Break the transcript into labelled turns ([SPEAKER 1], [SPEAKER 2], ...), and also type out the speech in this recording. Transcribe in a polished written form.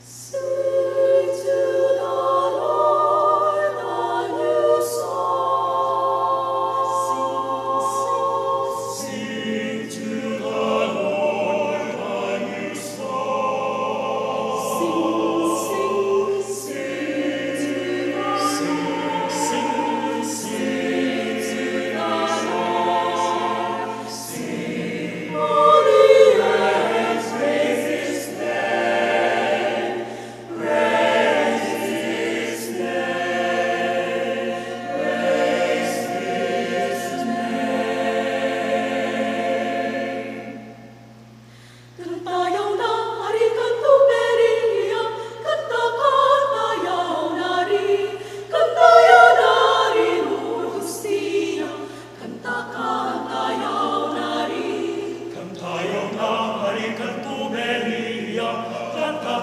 [SPEAKER 1] Sing to the Lord a new song. Sing to the Lord a new song. Sing, sing to the Lord. Sing to the Lord. Sing, all the earth praise His name. Praise His name. Praise His name. Kentayaw nari kantu beria, kentayaw nari Nur Hustia, kentayaw nari.
[SPEAKER 2] Cantaio nari cantu belia, canta